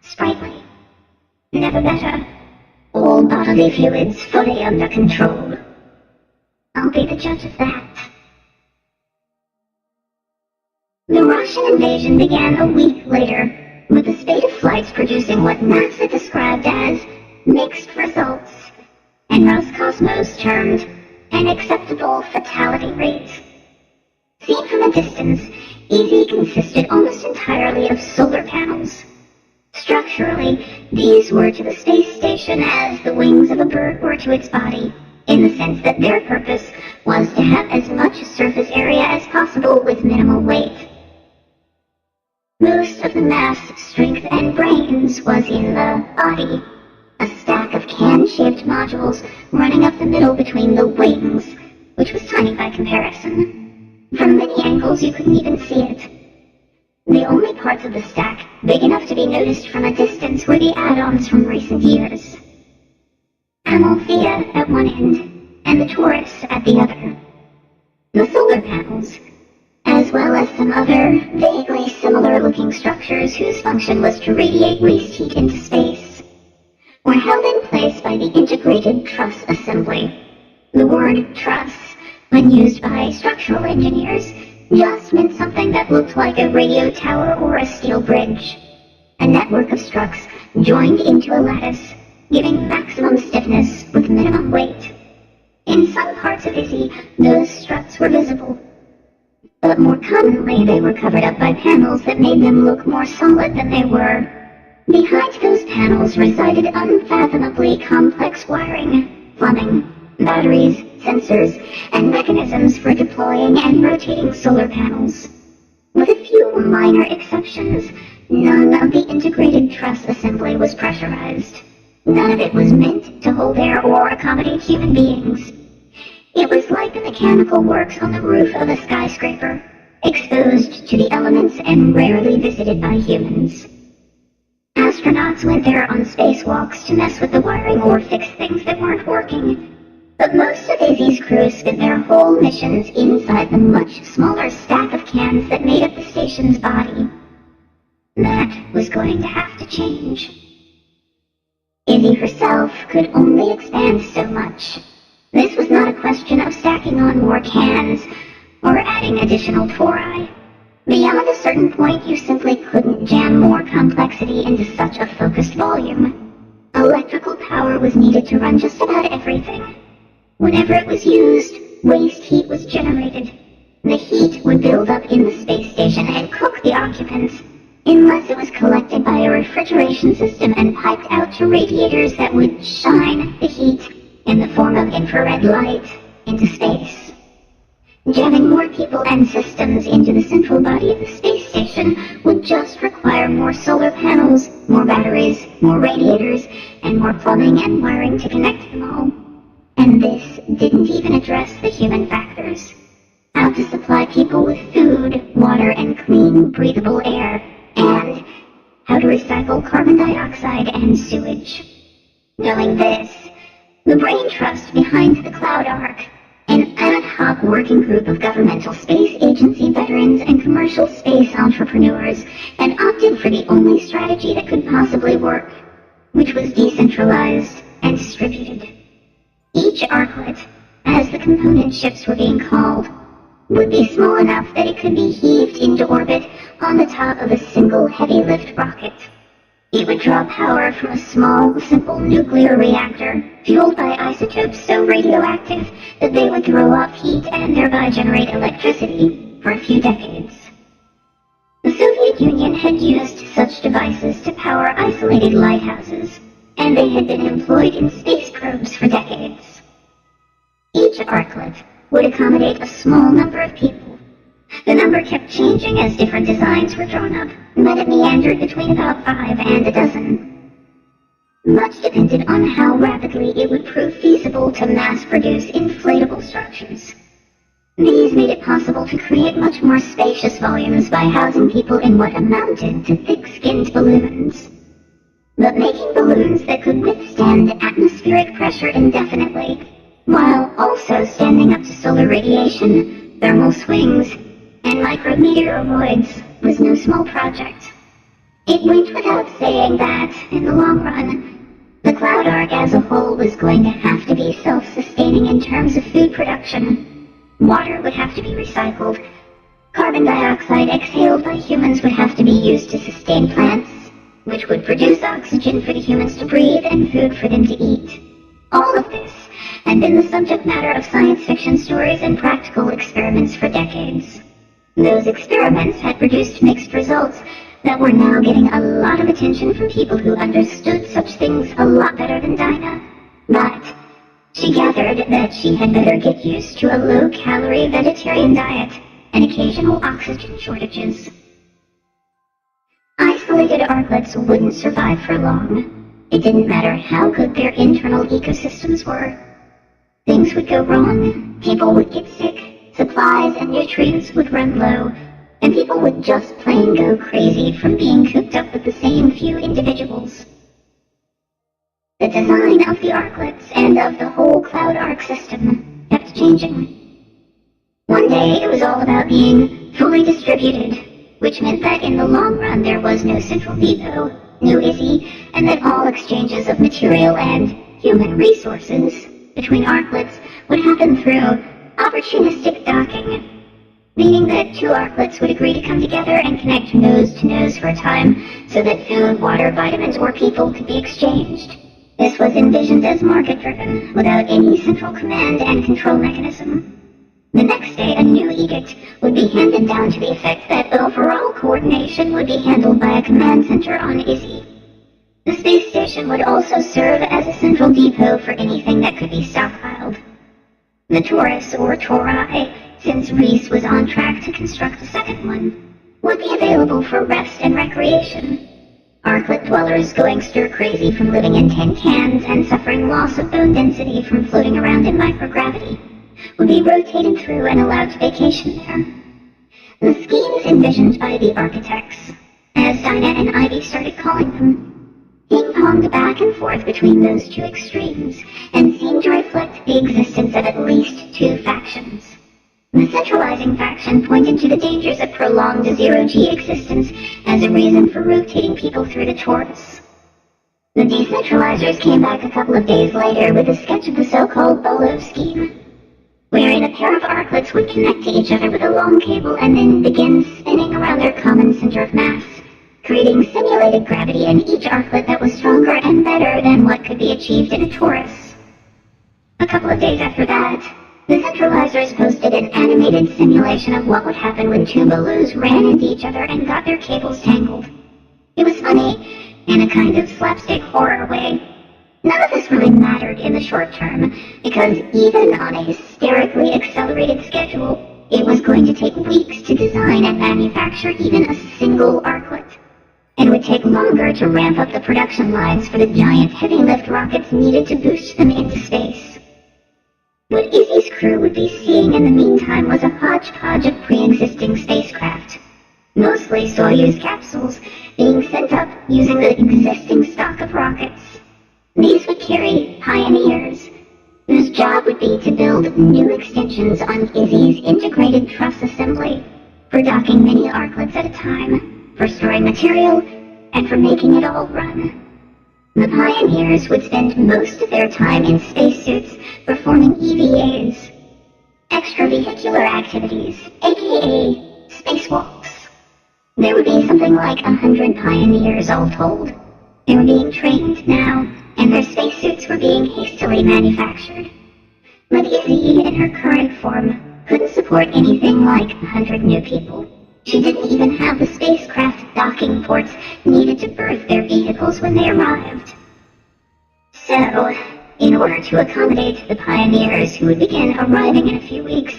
[SPEAKER 1] sprightly. Never better. All bodily fluids fully under control. I'll be the judge of that. The rush Martian invasion began a week later, with the spate of flights producing what NASA described as mixed results, and Roscosmos termed an acceptable fatality rate. Seen from a distance, EZ consisted almost entirely of solar panels. Structurally, these were to the space station as the wings of a bird were to its body, in the sense that their purpose was to have as much surface area as possible with minimal weight. Most of the mass, strength, and brains was in the body, a stack of can-shaped modules running up the middle between the wings, which was tiny by comparison. From many angles you couldn't even see it. The only parts of the stack big enough to be noticed from a distance were the add-ons from recent years. Amalthea at one end, and the torus at the other. The solar panels, as well as some other vaguely similar-looking structures whose function was to radiate waste heat into space, were held in place by the integrated truss assembly. The word truss, when used by structural engineers, just meant something that looked like a radio tower or a steel bridge. A network of struts joined into a lattice, giving maximum stiffness with minimum weight. In some parts of Izzy, those struts were visible, but more commonly they were covered up by panels that made them look more solid than they were. Behind those panels resided unfathomably complex wiring, plumbing, batteries, sensors, and mechanisms for deploying and rotating solar panels. With a few minor exceptions, none of the integrated truss assembly was pressurized. None of it was meant to hold air or accommodate human beings. It was like the mechanical works on the roof of a skyscraper, exposed to the elements and rarely visited by humans. Astronauts went there on spacewalks to mess with the wiring or fix things that weren't working, but most of Izzy's crew spent their whole missions inside the much smaller stack of cans that made up the station's body. That was going to have to change. Izzy herself could only expand so much. This was not a question of stacking on more cans or adding additional tori. Beyond a certain point, you simply couldn't jam more complexity into such a focused volume. Electrical power was needed to run just about everything. Whenever it was used, waste heat was generated. The heat would build up in the space station and cook the occupants, unless it was collected by a refrigeration system and piped out to radiators that would shine the heat in the form of infrared light into space. Jamming more people and systems into the central body of the space station would just require more solar panels, more batteries, more radiators, and more plumbing and wiring to connect them all. And this didn't even address the human factors. How to supply people with food, water, and clean, breathable air, and how to recycle carbon dioxide and sewage. Knowing this, the brain trust behind the Cloud Ark, an ad hoc working group of governmental space agency veterans and commercial space entrepreneurs, had opted for the only strategy that could possibly work, which was decentralized and distributed. Each arklet, as the component ships were being called, would be small enough that it could be heaved into orbit on the top of a single heavy-lift rocket. It would draw power from a small, simple nuclear reactor, fueled by isotopes so radioactive that they would throw off heat and thereby generate electricity for a few decades. The Soviet Union had used such devices to power isolated lighthouses, and they had been employed in space probes for decades. Each arklet would accommodate a small number of people. The number kept changing as different designs were drawn up, but it meandered between about 5 and a dozen. Much depended on how rapidly it would prove feasible to mass-produce inflatable structures. These made it possible to create much more spacious volumes by housing people in what amounted to thick-skinned balloons. But making balloons that could withstand atmospheric pressure indefinitely, while also standing up to solar radiation, thermal swings, and micrometeoroids, was no small project. It went without saying that, in the long run, the Cloud Ark as a whole was going to have to be self-sustaining in terms of food production. Water would have to be recycled, Carbon dioxide exhaled by humans would have to be used to sustain plants, which would produce oxygen for the humans to breathe and food for them to eat. All of this had been the subject matter of science fiction stories and practical experiments for decades. Those experiments had produced mixed results that were now getting a lot of attention from people who understood such things a lot better than Dinah. But she gathered that she had better get used to a low-calorie vegetarian diet and occasional oxygen shortages. Isolated arklets wouldn't survive for long. It didn't matter how good their internal ecosystems were. Things would go wrong, people would get sick, supplies and nutrients would run low, and people would just plain go crazy from being cooped up with the same few individuals. The design of the arklets and of the whole cloud ark system kept changing. One day it was all about being fully distributed, which meant that in the long run there was no central depot, no Izzy, and that all exchanges of material and human resources between arklets would happen through opportunistic docking, meaning that two arklets would agree to come together and connect nose to nose for a time so that food, water, vitamins, or people could be exchanged. This was envisioned as market-driven, without any central command and control mechanism. The next day, a new edict would be handed down to the effect that overall coordination would be handled by a command center on Izzy. The space station would also serve as a central depot for anything that could be stockpiled. The Taurus, or Tori, since Reese was on track to construct a second one, would be available for rest and recreation. Arklet dwellers going stir-crazy from living in tin cans and suffering loss of bone density from floating around in microgravity would be rotated through and allowed to vacation there. The schemes envisioned by the architects, as Dinah and Ivy started calling them, ping-ponged back and forth between those two extremes and seemed to reflect the existence of at least two factions. The centralizing faction pointed to the dangers of prolonged zero-G existence as a reason for rotating people through the Taurus. The decentralizers came back a couple of days later with a sketch of the so-called Bolo scheme, wherein a pair of arklets would connect to each other with a long cable and then begin spinning around their common center of mass, creating simulated gravity in each arklet that was stronger and better than what could be achieved in a Taurus. A couple of days after that, the centralizers posted an animated simulation of what would happen when two Bolos ran into each other and got their cables tangled. It was funny, in a kind of slapstick horror way. None of this really mattered in the short term, because even on a hysterically accelerated schedule, it was going to take weeks to design and manufacture even a single arklet. It would take longer to ramp up the production lines for the giant heavy-lift rockets needed to boost them into space. What Izzy's crew would be seeing in the meantime was a hodgepodge of pre-existing spacecraft, mostly Soyuz capsules, being sent up using the existing stock of rockets. These would carry pioneers, whose job would be to build new extensions on Izzy's integrated truss assembly, for docking many arklets at a time, for storing material, and for making it all run. The pioneers would spend most of their time in spacesuits performing EVAs, extravehicular activities, aka spacewalks. There would be something like 100 pioneers all told. They were being trained now, and their spacesuits were being hastily manufactured. But Izzy, in her current form, couldn't support anything like 100 new people. She didn't even have the spacecraft docking ports needed to berth their vehicles when they arrived. So, in order to accommodate the pioneers who would begin arriving in a few weeks,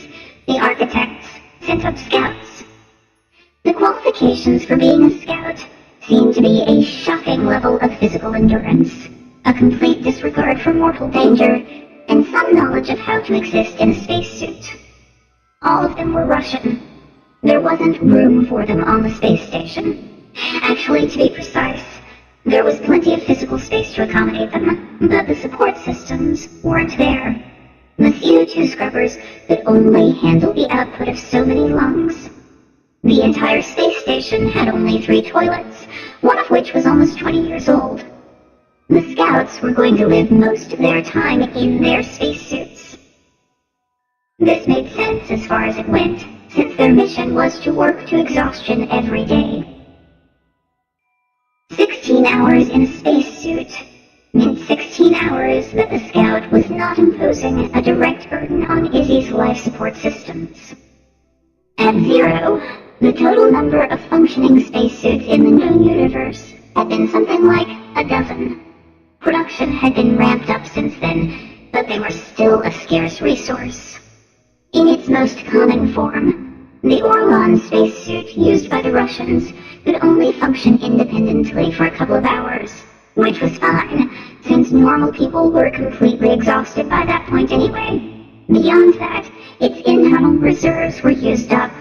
[SPEAKER 1] the architects sent up scouts. The qualifications for being a scout seemed to be a shocking level of physical endurance, a complete disregard for mortal danger, and some knowledge of how to exist in a spacesuit. All of them were Russian. There wasn't room for them on the space station. Actually, to be precise, there was plenty of physical space to accommodate them, but the support systems weren't there. The CO2 scrubbers could only handle the output of so many lungs. The entire space station had only 3 toilets, one of which was almost 20 years old. The scouts were going to live most of their time in their spacesuits. This made sense as far as it went, since their mission was to work to exhaustion every day. 16 hours in a spacesuit meant 16 hours that the Scout was not imposing a direct burden on Izzy's life support systems. At 0, the total number of functioning spacesuits in the known universe had been something like a dozen. Production had been ramped up since then, but they were still a scarce resource. In its most common form, the Orlan spacesuit used by the Russians could only function independently for a couple of hours, which was fine, since normal people were completely exhausted by that point anyway. Beyond that, its internal reserves were used up,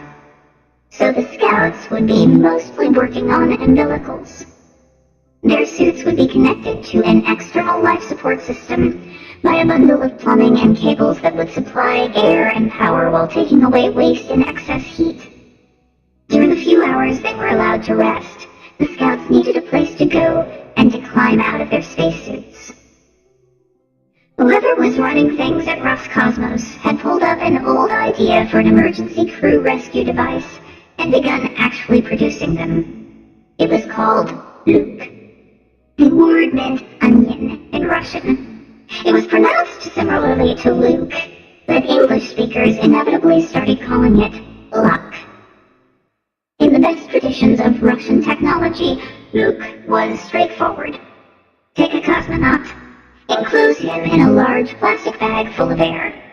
[SPEAKER 1] so the Scouts would be mostly working on umbilicals. Their suits would be connected to an external life support system by a bundle of plumbing and cables that would supply air and power while taking away waste and excess heat. During the few hours they were allowed to rest, the Scouts needed a place to go and to climb out of their spacesuits. Whoever was running things at Roscosmos had pulled up an old idea for an emergency crew rescue device and begun actually producing them. It was called Luke. The word meant onion in Russian. It was pronounced similarly to Luke, but English speakers inevitably started calling it Luck. In the best traditions of Russian technology, Luke was straightforward. Take a cosmonaut, enclose him in a large plastic bag full of air.